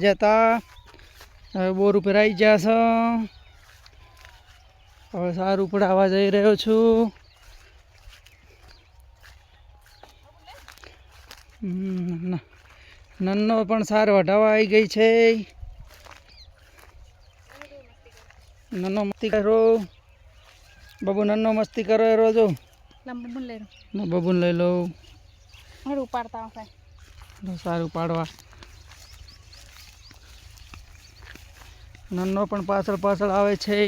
જતા હવે બોર ઉપર આવી ગયા છો. હવે સારું પડાવવા જઈ રહ્યો છું. નન્નો પણ સાર વઢાવા આવી ગઈ છે. નન્નો મસ્તી કરો બાબુ, નન્નો મસ્તી કરો રોજો. બબુન લઈ લો સારું પાડવા. નન્નો પણ પાછળ પાછળ આવે છે.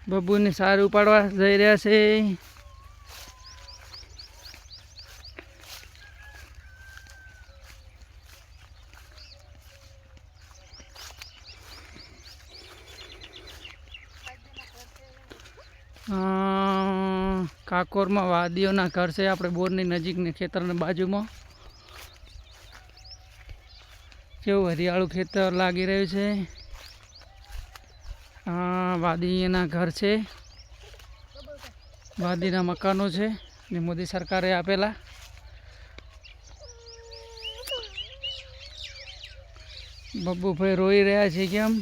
બબુને સારું પાડવા જઈ રહ્યા છે. કાકોરમાં વાદીઓના ઘર છે આપણે બોરની નજીકની ખેતરની બાજુમાં. કેવું હરિયાળું ખેતર લાગી રહ્યું છે. વાદીના ઘર છે, વાદીના મકાનો છે ને મોદી સરકારે આપેલા. બબ્બુભાઈ રોઈ રહ્યા છે કેમ?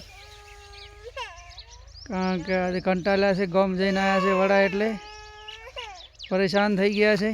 કારણ કે આજે કંટાળ્યા છે, ગામ જઈને આવ્યા છે વડા એટલે પરેશાન થઈ ગયા છે.